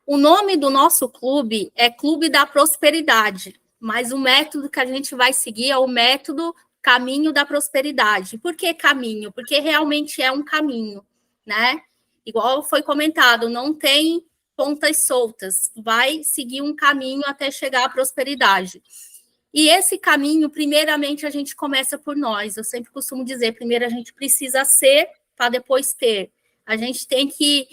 O nome do nosso clube é Clube da Prosperidade, mas o método que a gente vai seguir é o método Caminho da Prosperidade. Por que caminho? Porque realmente é um caminho, né? Igual foi comentado, não tem pontas soltas, vai seguir um caminho até chegar à prosperidade. E esse caminho, primeiramente, a gente começa por nós. Eu sempre costumo dizer, primeiro a gente precisa ser para depois ter. A gente tem que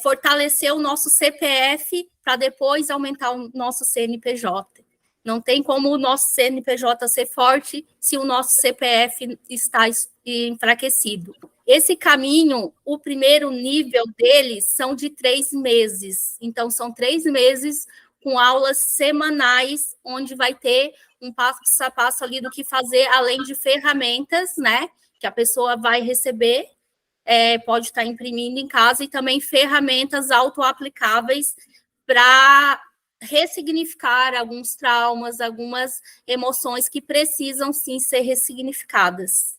fortalecer o nosso CPF para depois aumentar o nosso CNPJ. Não tem como o nosso CNPJ ser forte se o nosso CPF está enfraquecido. Esse caminho, o primeiro nível deles são de 3 meses. Então, são 3 meses com aulas semanais, onde vai ter um passo a passo ali do que fazer, além de ferramentas, né? Que a pessoa vai receber, pode estar imprimindo em casa, e também ferramentas autoaplicáveis para ressignificar alguns traumas, algumas emoções que precisam, sim, ser ressignificadas.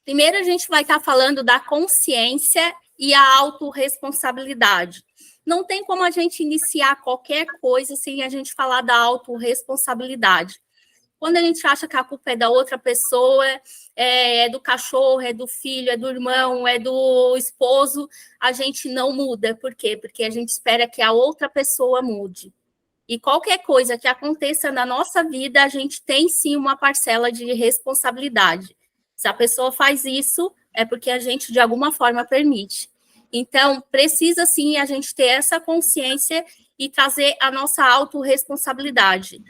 Primeiro, a gente vai estar falando da consciência e a autorresponsabilidade. Não tem como a gente iniciar qualquer coisa sem a gente falar da autorresponsabilidade. Quando a gente acha que a culpa é da outra pessoa, é do cachorro, é do filho, é do irmão, é do esposo, a gente não muda. Por quê? Porque a gente espera que a outra pessoa mude. E qualquer coisa que aconteça na nossa vida, a gente tem sim uma parcela de responsabilidade. Se a pessoa faz isso, é porque a gente, de alguma forma, permite. Então, precisa sim a gente ter essa consciência e trazer a nossa autorresponsabilidade.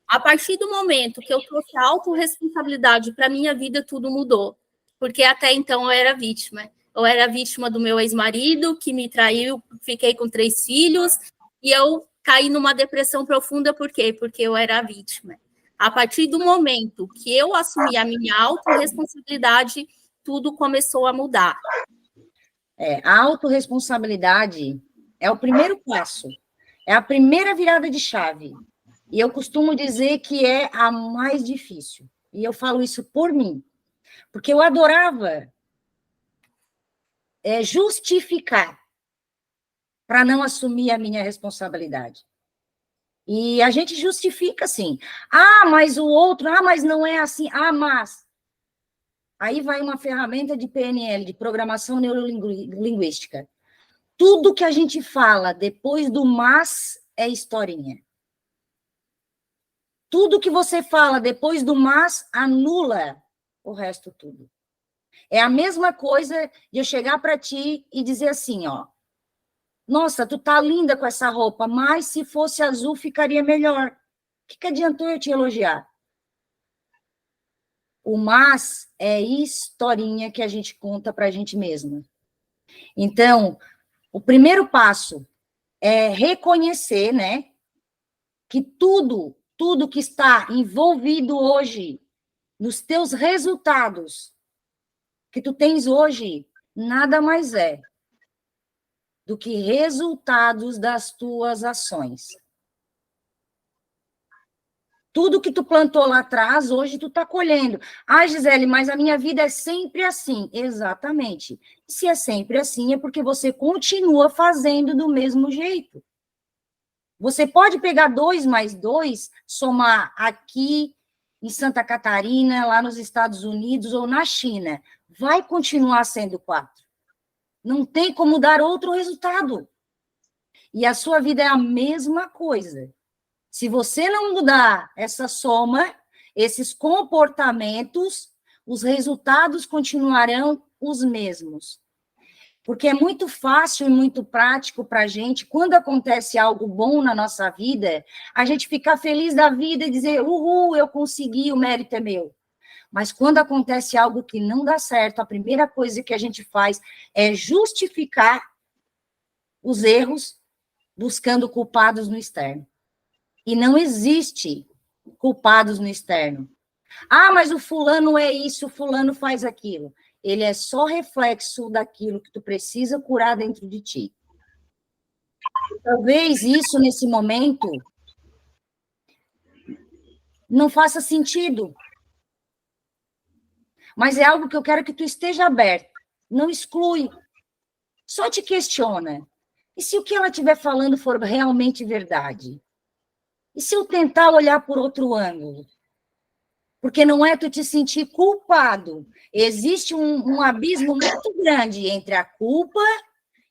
A partir do momento que eu trouxe a autorresponsabilidade para a minha vida, tudo mudou. Porque até então eu era vítima. Eu era vítima do meu ex-marido, que me traiu, fiquei com 3 filhos, e eu caí numa depressão profunda. Por quê? Porque eu era vítima. A partir do momento que eu assumi a minha autorresponsabilidade, tudo começou a mudar. A autorresponsabilidade é o primeiro passo, é a primeira virada de chave. E eu costumo dizer que é a mais difícil. E eu falo isso por mim. Porque eu adorava justificar para não assumir a minha responsabilidade. E a gente justifica assim. Ah, mas o outro, mas não é assim. Ah, mas. Aí vai uma ferramenta de PNL, de programação neurolinguística. Tudo que a gente fala depois do mas é historinha. Tudo que você fala depois do mas anula o resto tudo. É a mesma coisa de eu chegar para ti e dizer assim, ó, nossa, tu tá linda com essa roupa, mas se fosse azul ficaria melhor. O que adiantou eu te elogiar? O mas é historinha que a gente conta para a gente mesma. Então, o primeiro passo é reconhecer, né, que tudo que está envolvido hoje nos teus resultados que tu tens hoje, nada mais é do que resultados das tuas ações. Tudo que tu plantou lá atrás, hoje tu está colhendo. Ah, Gisele, mas a minha vida é sempre assim. Exatamente. Se é sempre assim, é porque você continua fazendo do mesmo jeito. Você pode pegar 2 mais 2, somar aqui em Santa Catarina, lá nos Estados Unidos ou na China. Vai continuar sendo 4. Não tem como dar outro resultado. E a sua vida é a mesma coisa. Se você não mudar essa soma, esses comportamentos, os resultados continuarão os mesmos. Porque é muito fácil e muito prático para a gente, quando acontece algo bom na nossa vida, a gente ficar feliz da vida e dizer, uhul, eu consegui, o mérito é meu. Mas quando acontece algo que não dá certo, a primeira coisa que a gente faz é justificar os erros buscando culpados no externo. E não existe culpados no externo. Ah, mas o fulano é isso, o fulano faz aquilo. Ele é só reflexo daquilo que tu precisa curar dentro de ti. Talvez isso, nesse momento, não faça sentido. Mas é algo que eu quero que tu esteja aberto. Não exclui. Só te questiona. E se o que ela estiver falando for realmente verdade? E se eu tentar olhar por outro ângulo? Porque não é tu te sentir culpado. Existe um abismo muito grande entre a culpa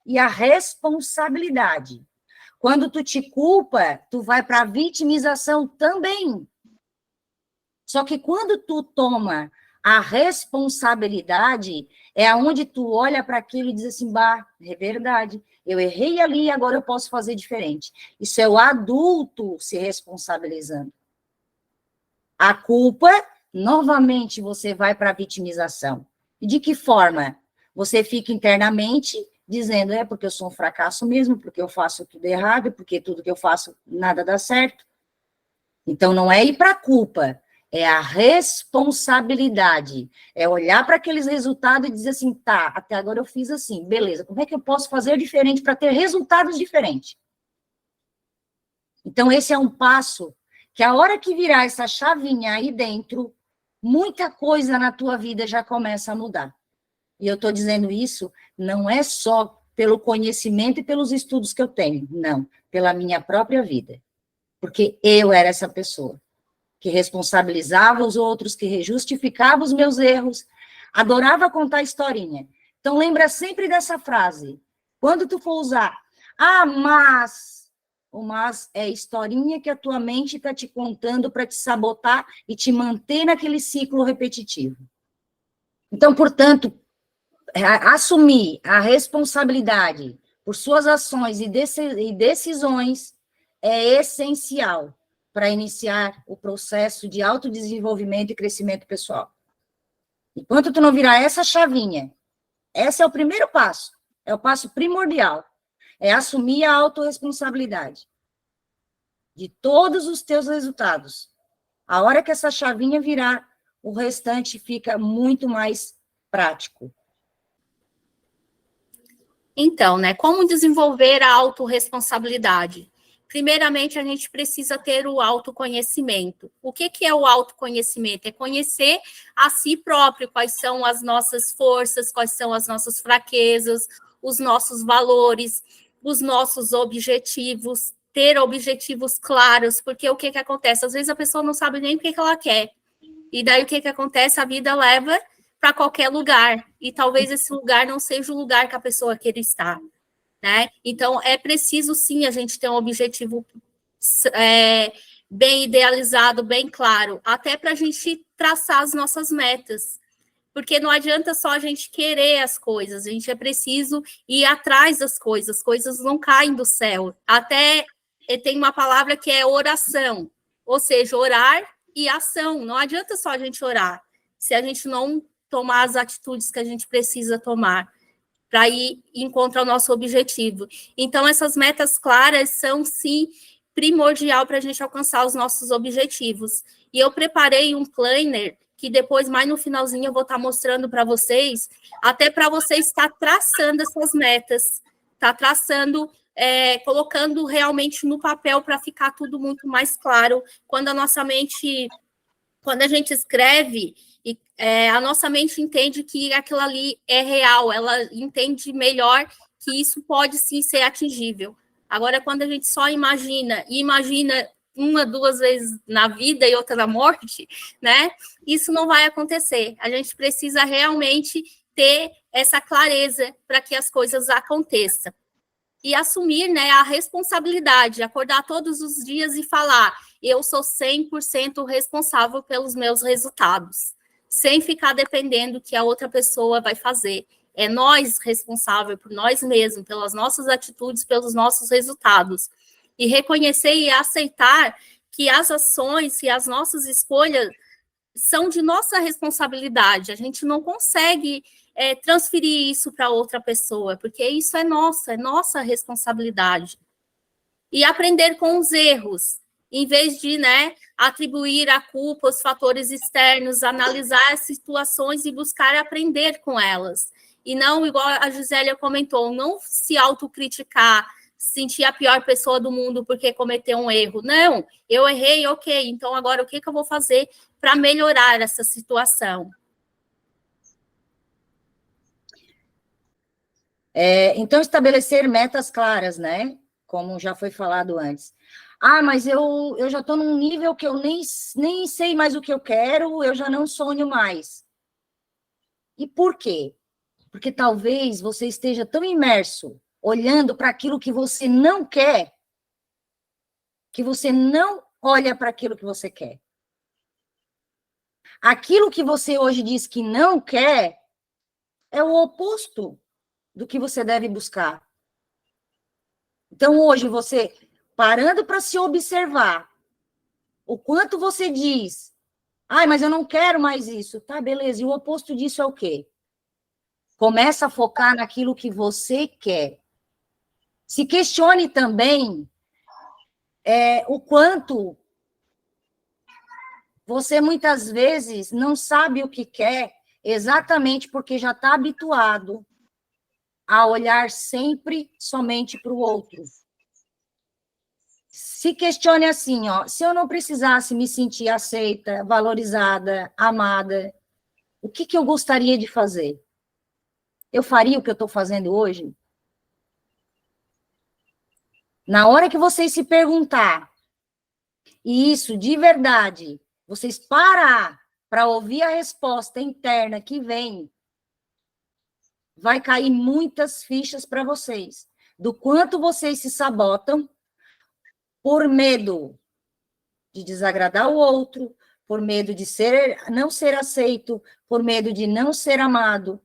e a responsabilidade. Quando tu te culpa, tu vai para a vitimização também. Só que quando tu toma a responsabilidade, é onde tu olha para aquilo e diz assim, bah, é verdade, eu errei ali, agora eu posso fazer diferente. Isso é o adulto se responsabilizando. A culpa, novamente, você vai para a vitimização. E de que forma? Você fica internamente dizendo, é porque eu sou um fracasso mesmo, porque eu faço tudo errado, porque tudo que eu faço nada dá certo. Então, não é ir para a culpa, é a responsabilidade. É olhar para aqueles resultados e dizer assim, tá, até agora eu fiz assim, beleza, como é que eu posso fazer diferente para ter resultados diferentes? Então, esse é um passo que a hora que virar essa chavinha aí dentro, muita coisa na tua vida já começa a mudar. E eu estou dizendo isso não é só pelo conhecimento e pelos estudos que eu tenho, não, pela minha própria vida. Porque eu era essa pessoa que responsabilizava os outros, que justificava os meus erros, adorava contar historinha. Então, lembra sempre dessa frase. Quando tu for usar, mas... O mas é historinha que a tua mente está te contando para te sabotar e te manter naquele ciclo repetitivo. Então, portanto, assumir a responsabilidade por suas ações e decisões é essencial para iniciar o processo de autodesenvolvimento e crescimento pessoal. Enquanto tu não virar essa chavinha, esse é o primeiro passo, é o passo primordial, é assumir a autorresponsabilidade de todos os teus resultados. A hora que essa chavinha virar, o restante fica muito mais prático. Então, né, como desenvolver a autorresponsabilidade? Primeiramente, a gente precisa ter o autoconhecimento. O que é o autoconhecimento? É conhecer a si próprio, quais são as nossas forças, quais são as nossas fraquezas, os nossos valores, os nossos objetivos, ter objetivos claros, porque o que acontece? Às vezes a pessoa não sabe nem o que ela quer. E daí o que acontece? A vida leva para qualquer lugar, e talvez esse lugar não seja o lugar que a pessoa queira estar, né? Então, é preciso, sim, a gente ter um objetivo bem idealizado, bem claro, até para a gente traçar as nossas metas, porque não adianta só a gente querer as coisas, a gente é preciso ir atrás das coisas, as coisas não caem do céu, até tem uma palavra que é oração, ou seja, orar e ação, não adianta só a gente orar, se a gente não tomar as atitudes que a gente precisa tomar para ir encontrar o nosso objetivo. Então, essas metas claras são, sim, primordial para a gente alcançar os nossos objetivos. E eu preparei um planner que depois, mais no finalzinho, eu vou estar mostrando para vocês, até para vocês estar traçando essas metas, tá traçando, colocando realmente no papel para ficar tudo muito mais claro. Quando a nossa mente, quando a gente escreve, a nossa mente entende que aquilo ali é real, ela entende melhor que isso pode sim ser atingível. Agora, quando a gente só imagina, e imagina uma, duas vezes na vida e outra na morte, né? Isso não vai acontecer. A gente precisa realmente ter essa clareza para que as coisas aconteçam. E assumir, né, a responsabilidade, acordar todos os dias e falar, eu sou 100% responsável pelos meus resultados, sem ficar dependendo que a outra pessoa vai fazer. É nós responsáveis por nós mesmos, pelas nossas atitudes, pelos nossos resultados. E reconhecer e aceitar que as ações e as nossas escolhas são de nossa responsabilidade. A gente não consegue transferir isso para outra pessoa, porque isso é nossa responsabilidade. E aprender com os erros, em vez de, né, atribuir a culpa aos fatores externos, analisar as situações e buscar aprender com elas. E não, igual a Gisélia comentou, não se autocriticar, sentir a pior pessoa do mundo porque cometeu um erro. Não, eu errei, ok, então agora o que eu vou fazer para melhorar essa situação? Então, estabelecer metas claras, né? Como já foi falado antes. Ah, mas eu já estou num nível que eu nem sei mais o que eu quero, eu já não sonho mais. E por quê? Porque talvez você esteja tão imerso, olhando para aquilo que você não quer, que você não olha para aquilo que você quer. Aquilo que você hoje diz que não quer é o oposto do que você deve buscar. Então, hoje, você parando para se observar, o quanto você diz, ai, mas eu não quero mais isso. Tá, beleza, e o oposto disso é o quê? Começa a focar naquilo que você quer. Se questione também o quanto você muitas vezes não sabe o que quer, exatamente porque já está habituado a olhar sempre somente para o outro. Se questione assim, ó, se eu não precisasse me sentir aceita, valorizada, amada, o que eu gostaria de fazer? Eu faria o que eu estou fazendo hoje? Na hora que vocês se perguntar, e isso de verdade, vocês parar para ouvir a resposta interna que vem, vai cair muitas fichas para vocês, do quanto vocês se sabotam por medo de desagradar o outro, por medo de não ser aceito, por medo de não ser amado.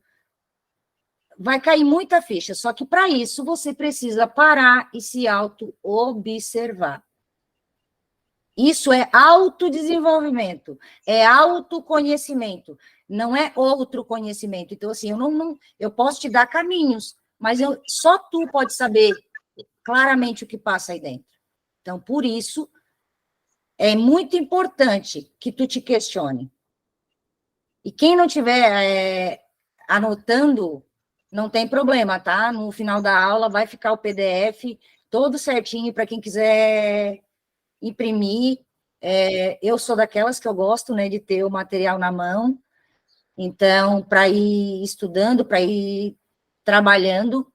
Vai cair muita ficha, só que para isso você precisa parar e se auto-observar. Isso é autodesenvolvimento, é autoconhecimento, não é outro conhecimento. Então, assim, eu posso te dar caminhos, mas só tu pode saber claramente o que passa aí dentro. Então, por isso, é muito importante que tu te questione. E quem não tiver anotando, não tem problema, tá? No final da aula vai ficar o PDF todo certinho para quem quiser imprimir. Eu sou daquelas que eu gosto, né, de ter o material na mão, então, para ir estudando, para ir trabalhando,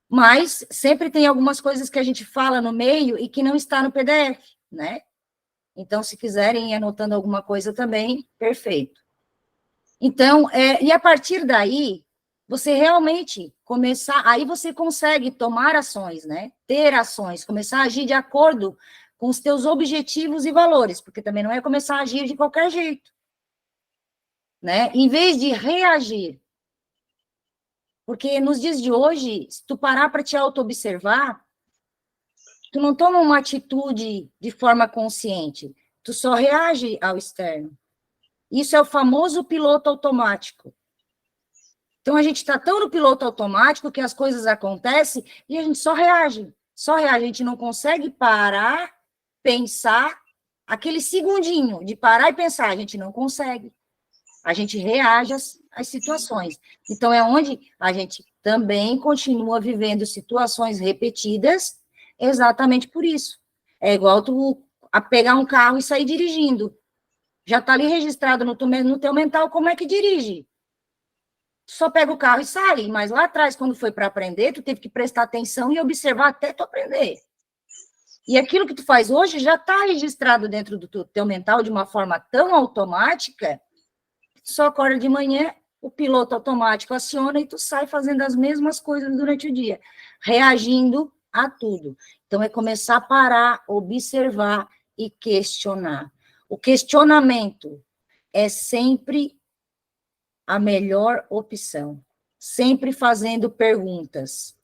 mas sempre tem algumas coisas que a gente fala no meio e que não está no PDF, né? Então, se quiserem ir anotando alguma coisa também, perfeito. Então, e a partir daí, você realmente começar, aí você consegue tomar ações, né? Ter ações, começar a agir de acordo com os teus objetivos e valores, porque também não é começar a agir de qualquer jeito, né? Em vez de reagir, porque nos dias de hoje, se tu parar para te auto-observar, tu não toma uma atitude de forma consciente, tu só reage ao externo. Isso é o famoso piloto automático. Então, a gente está tão no piloto automático que as coisas acontecem e a gente só reage. Só reage, a gente não consegue parar, pensar, aquele segundinho de parar e pensar, a gente não consegue. A gente reage às situações. Então, é onde a gente também continua vivendo situações repetidas, exatamente por isso. É igual tu a pegar um carro e sair dirigindo. Já está ali registrado no teu mental como é que dirige. Tu só pega o carro e sai, mas lá atrás, quando foi para aprender, tu teve que prestar atenção e observar até tu aprender. E aquilo que tu faz hoje já está registrado dentro do teu mental de uma forma tão automática, tu só acorda de manhã, o piloto automático aciona e tu sai fazendo as mesmas coisas durante o dia, reagindo a tudo. Então, é começar a parar, observar e questionar. O questionamento é sempre a melhor opção. Sempre fazendo perguntas.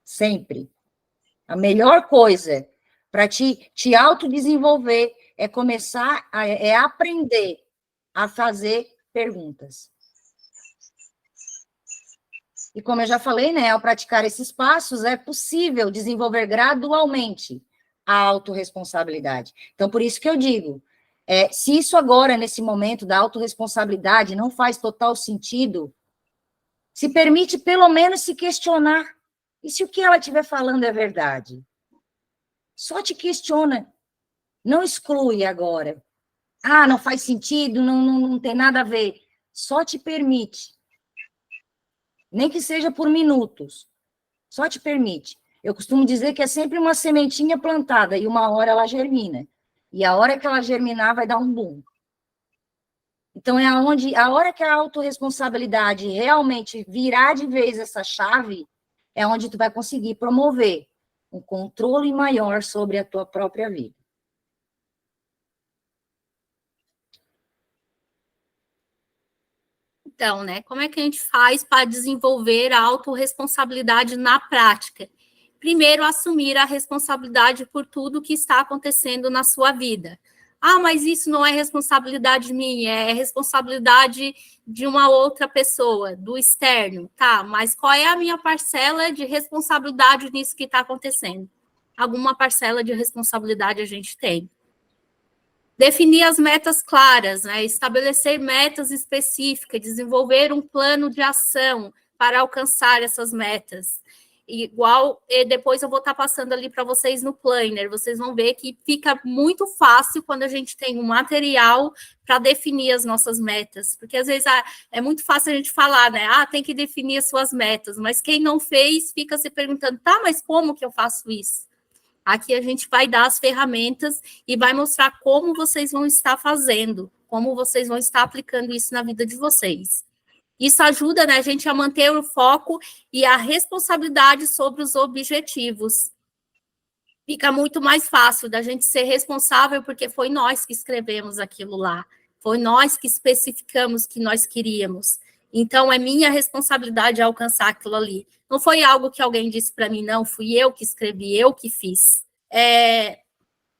Sempre. A melhor coisa para te autodesenvolver é começar, aprender a fazer perguntas. E como eu já falei, né, ao praticar esses passos, é possível desenvolver gradualmente a autorresponsabilidade. Então, por isso que eu digo, se isso agora, nesse momento da autorresponsabilidade, não faz total sentido, se permite pelo menos se questionar. E se o que ela estiver falando é verdade? Só te questiona. Não exclui agora. Ah, não faz sentido, não tem nada a ver. Só te permite. nem que seja por minutos. Só te permite. Eu costumo dizer que é sempre uma sementinha plantada e uma hora ela germina. E a hora que ela germinar vai dar um boom. Então, é a hora que a autorresponsabilidade realmente virar de vez essa chave, é onde tu vai conseguir promover um controle maior sobre a tua própria vida. Então, né, como é que a gente faz para desenvolver a autorresponsabilidade na prática? Primeiro, assumir a responsabilidade por tudo que está acontecendo na sua vida. Ah, mas isso não é responsabilidade minha, é responsabilidade de uma outra pessoa, do externo, tá? Mas qual é a minha parcela de responsabilidade nisso que está acontecendo? Alguma parcela de responsabilidade a gente tem. Definir as metas claras, né? Estabelecer metas específicas, desenvolver um plano de ação para alcançar essas metas. Igual, depois eu vou estar passando ali para vocês no planner, vocês vão ver que fica muito fácil quando a gente tem um material para definir as nossas metas, porque às vezes é muito fácil a gente falar, né? Ah, tem que definir as suas metas, mas quem não fez fica se perguntando, tá, mas como que eu faço isso? Aqui a gente vai dar as ferramentas e vai mostrar como vocês vão estar fazendo, como vocês vão estar aplicando isso na vida de vocês. Isso ajuda, né, a gente a manter o foco e a responsabilidade sobre os objetivos. Fica muito mais fácil da gente ser responsável porque foi nós que escrevemos aquilo lá, foi nós que especificamos que nós queríamos. Então, é minha responsabilidade alcançar aquilo ali. Não foi algo que alguém disse para mim, não, fui eu que escrevi, eu que fiz.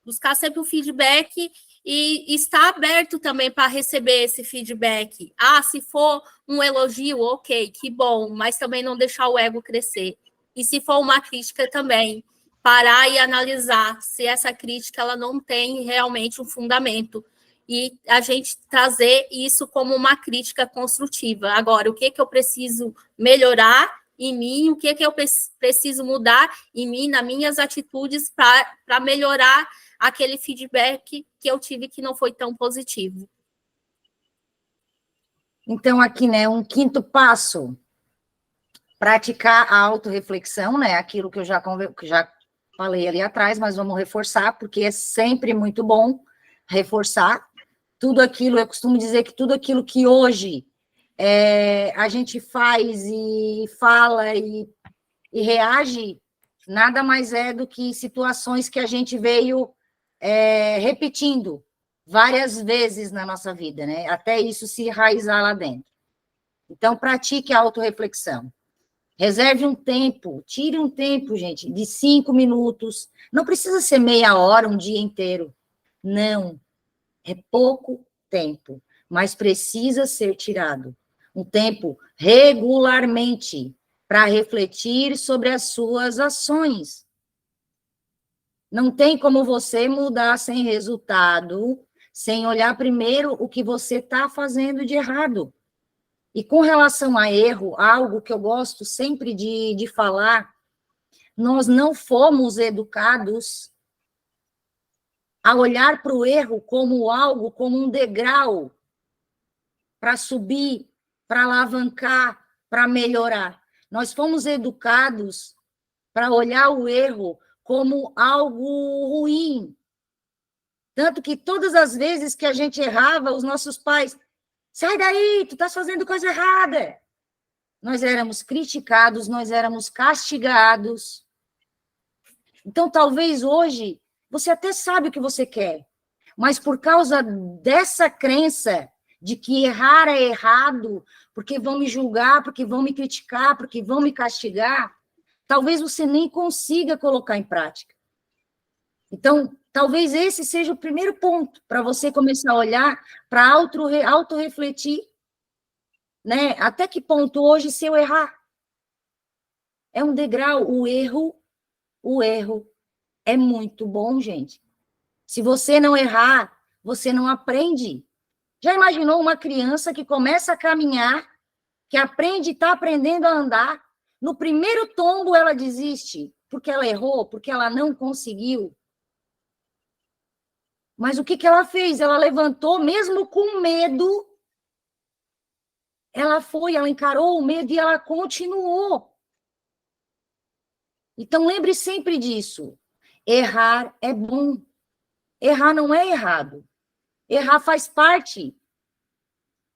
Buscar sempre o feedback e estar aberto também para receber esse feedback. Ah, se for um elogio, ok, que bom, mas também não deixar o ego crescer. E se for uma crítica também, parar e analisar se essa crítica ela não tem realmente um fundamento. E a gente trazer isso como uma crítica construtiva. Agora, o que eu preciso melhorar em mim, o que eu preciso mudar em mim, nas minhas atitudes, para melhorar aquele feedback que eu tive que não foi tão positivo. Então, aqui, né, um quinto passo, praticar a autorreflexão, né, aquilo que eu já falei ali atrás, mas vamos reforçar, porque é sempre muito bom reforçar tudo aquilo, eu costumo dizer que tudo aquilo que hoje a gente faz e fala e reage, nada mais é do que situações que a gente veio repetindo várias vezes na nossa vida, né? Até isso se enraizar lá dentro. Então, pratique a autorreflexão. Reserve um tempo, tire um tempo, gente, de 5 minutos. Não precisa ser meia hora, um dia inteiro. Não. É pouco tempo, mas precisa ser tirado. Um tempo regularmente para refletir sobre as suas ações. Não tem como você mudar sem resultado, sem olhar primeiro o que você está fazendo de errado. E com relação a erro, algo que eu gosto sempre de falar, nós não fomos educados a olhar para o erro como algo, como um degrau para subir, para alavancar, para melhorar. Nós fomos educados para olhar o erro como algo ruim. Tanto que todas as vezes que a gente errava, os nossos pais, sai daí, tu estás fazendo coisa errada. Nós éramos criticados, nós éramos castigados. Então, talvez hoje, você até sabe o que você quer, mas por causa dessa crença de que errar é errado, porque vão me julgar, porque vão me criticar, porque vão me castigar, talvez você nem consiga colocar em prática. Então, talvez esse seja o primeiro ponto para você começar a olhar, para autorrefletir, né? Até que ponto hoje, se eu errar? É um degrau, o erro é muito bom, gente. Se você não errar, você não aprende. Já imaginou uma criança que começa a caminhar, que aprende, está aprendendo a andar, no primeiro tombo ela desiste, porque ela errou, porque ela não conseguiu. Mas o que ela fez? Ela levantou, mesmo com medo, Ela foi, ela encarou o medo e ela continuou. Então, lembre sempre disso. Errar é bom. Errar não é errado. Errar faz parte.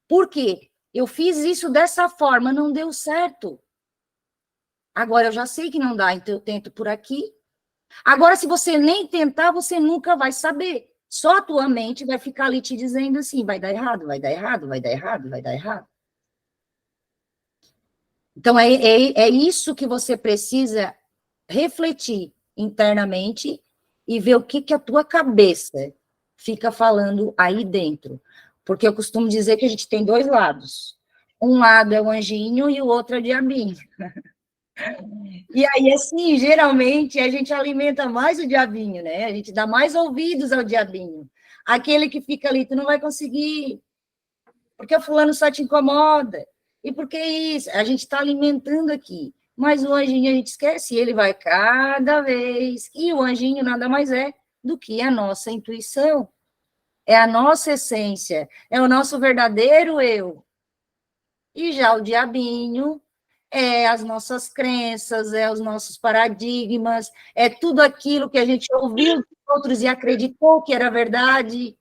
Por quê? Eu fiz isso dessa forma, não deu certo. Agora eu já sei que não dá, então eu tento por aqui. Agora, se você nem tentar, você nunca vai saber. Só a tua mente vai ficar ali te dizendo assim, vai dar errado, vai dar errado, vai dar errado, vai dar errado. Então, é isso que você precisa refletir internamente e ver o que a tua cabeça fica falando aí dentro. Porque eu costumo dizer que a gente tem dois lados. Um lado é o anjinho e o outro é o diabinho. E aí, assim, geralmente a gente alimenta mais o diabinho, né? A gente dá mais ouvidos ao diabinho. Aquele que fica ali, tu não vai conseguir, porque o fulano só te incomoda. E por que isso? A gente está alimentando aqui. Mas o anjinho a gente esquece, ele vai cada vez. E o anjinho nada mais é do que a nossa intuição. É a nossa essência, é o nosso verdadeiro eu. E já o diabinho é as nossas crenças, é os nossos paradigmas, é tudo aquilo que a gente ouviu de outros e acreditou que era verdade.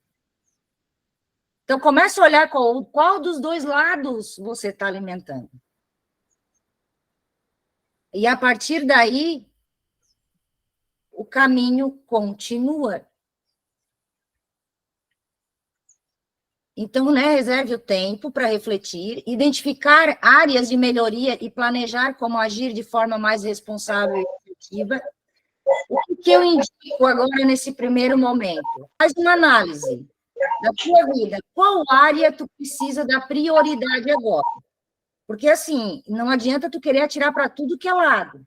Então, comece a olhar qual dos dois lados você está alimentando. E, a partir daí, o caminho continua. Então, né, reserve o tempo para refletir, identificar áreas de melhoria e planejar como agir de forma mais responsável e efetiva. O que eu indico agora nesse primeiro momento? Faz uma análise da tua vida. Qual área tu precisa dar prioridade agora? Porque, assim, não adianta tu querer atirar para tudo que é lado.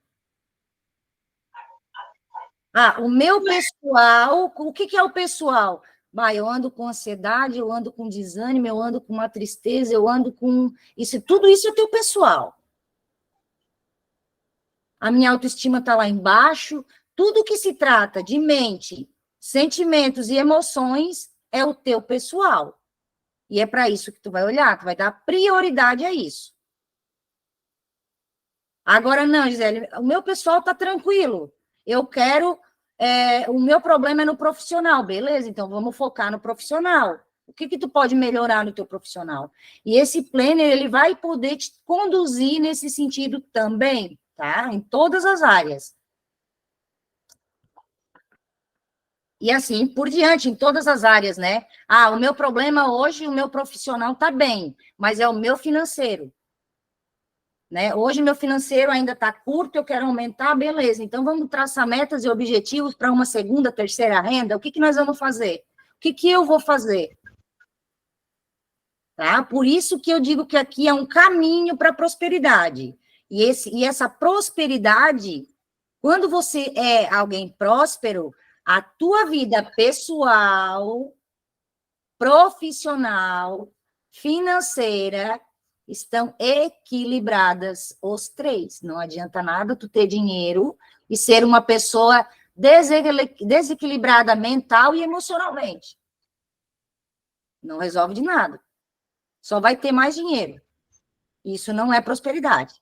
Ah, o meu pessoal, o que é o pessoal? Bah, eu ando com ansiedade, eu ando com desânimo, eu ando com uma tristeza, eu ando com... tudo isso é teu pessoal. A minha autoestima está lá embaixo. Tudo que se trata de mente, sentimentos e emoções é o teu pessoal. E é para isso que tu vai olhar, tu vai dar prioridade a isso. Agora, não, Gisele, o meu pessoal está tranquilo. Eu quero... o meu problema é no profissional, beleza? Então, vamos focar no profissional. O que tu pode melhorar no teu profissional? E esse planner, ele vai poder te conduzir nesse sentido também, tá? Em todas as áreas. E assim, por diante, em todas as áreas, né? Ah, o meu problema hoje, o meu profissional está bem, mas é o meu financeiro. Né? Hoje, meu financeiro ainda está curto, eu quero aumentar, beleza. Então, vamos traçar metas e objetivos para uma segunda, terceira renda. O que nós vamos fazer? O que eu vou fazer? Tá? Por isso que eu digo que aqui é um caminho para a prosperidade. E essa prosperidade, quando você é alguém próspero, a tua vida pessoal, profissional, financeira, estão equilibradas os três. Não adianta nada tu ter dinheiro e ser uma pessoa desequilibrada mental e emocionalmente. Não resolve de nada. Só vai ter mais dinheiro. Isso não é prosperidade.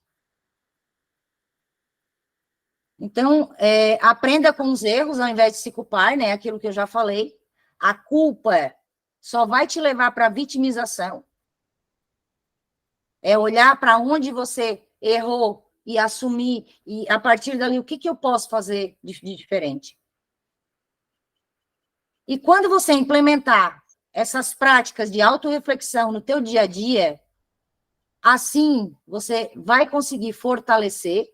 Então, aprenda com os erros ao invés de se culpar, né? Aquilo que eu já falei. A culpa só vai te levar para a vitimização. É olhar para onde você errou e assumir, e a partir dali, o que eu posso fazer de diferente? E quando você implementar essas práticas de autorreflexão no teu dia a dia, assim você vai conseguir fortalecer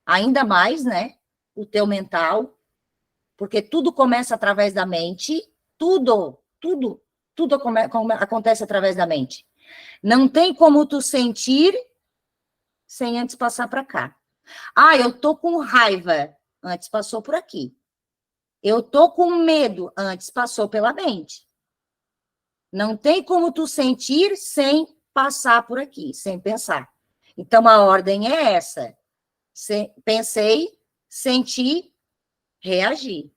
ainda mais, né, o teu mental, porque tudo começa através da mente, tudo acontece através da mente. Não tem como tu sentir sem antes passar para cá. Ah, eu tô com raiva, antes passou por aqui. Eu tô com medo, antes passou pela mente. Não tem como tu sentir sem passar por aqui, sem pensar. Então, a ordem é essa. Pensei, senti, reagi.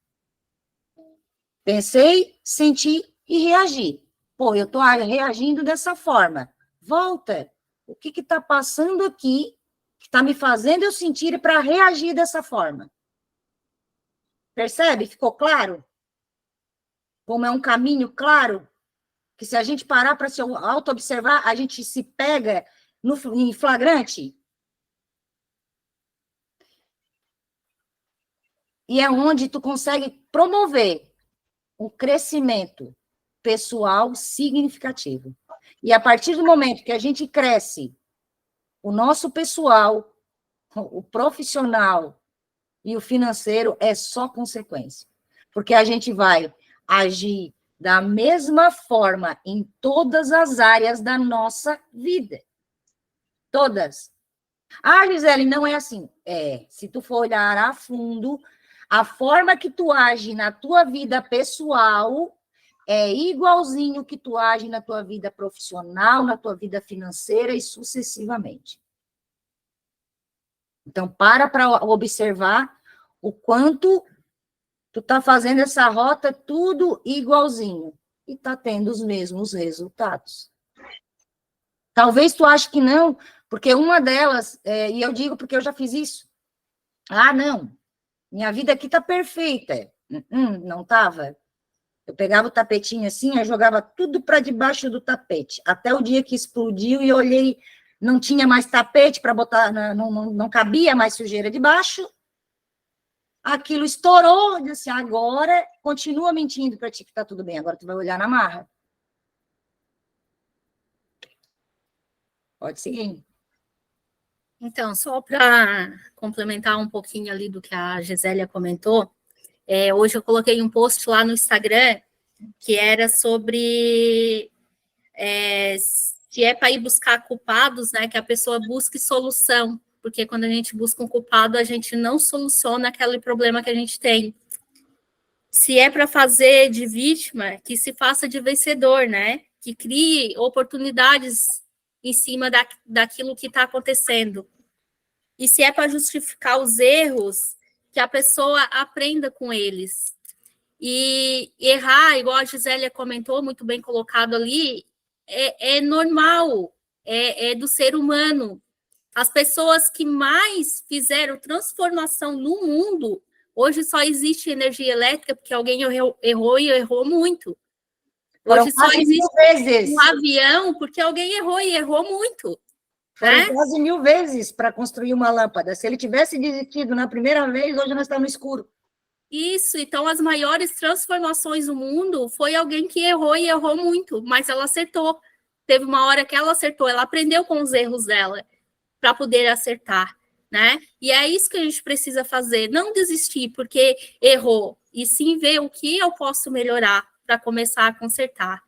Pensei, senti e reagi. Pô, eu tô reagindo dessa forma. Volta. O que está passando aqui que está me fazendo eu sentir para reagir dessa forma? Percebe? Ficou claro? Como é um caminho claro? Que se a gente parar para se auto-observar, a gente se pega em flagrante. E é onde tu consegue promover um crescimento pessoal significativo. E a partir do momento que a gente cresce, o nosso pessoal, o profissional e o financeiro é só consequência. Porque a gente vai agir da mesma forma em todas as áreas da nossa vida. Todas. Ah, Gisele, não é assim. Se tu for olhar a fundo, a forma que tu age na tua vida pessoal é igualzinho que tu age na tua vida profissional, na tua vida financeira e sucessivamente. Então, para observar o quanto tu tá fazendo essa rota tudo igualzinho e tá tendo os mesmos resultados. Talvez tu ache que não, porque uma delas, e eu digo porque eu já fiz isso. Ah, não, minha vida aqui tá perfeita. Não tava. Eu pegava o tapetinho assim, eu jogava tudo para debaixo do tapete, até o dia que explodiu e eu olhei, não tinha mais tapete para botar, não cabia mais sujeira debaixo. Aquilo estourou, eu disse, agora continua mentindo para ti que tá tudo bem, agora tu vai olhar na marra. Pode seguir. Então, só para complementar um pouquinho ali do que a Gisélia comentou, hoje eu coloquei um post lá no Instagram que era sobre se é para ir buscar culpados, né, que a pessoa busque solução, porque quando a gente busca um culpado, a gente não soluciona aquele problema que a gente tem. Se é para fazer de vítima, que se faça de vencedor, né? Que crie oportunidades em cima daquilo que está acontecendo. E se é para justificar os erros, que a pessoa aprenda com eles. E errar, igual a Gisélia comentou, muito bem colocado ali, é normal, é do ser humano. As pessoas que mais fizeram transformação no mundo, hoje só existe energia elétrica porque alguém errou e errou muito. Hoje só existe um avião porque alguém errou e errou muito. Foram quase 1000 vezes para construir uma lâmpada. Se ele tivesse desistido na primeira vez, hoje nós estamos no escuro. Isso, então as maiores transformações do mundo foi alguém que errou e errou muito, mas ela acertou. Teve uma hora que ela acertou, ela aprendeu com os erros dela para poder acertar, né? E é isso que a gente precisa fazer, não desistir porque errou, e sim ver o que eu posso melhorar para começar a consertar.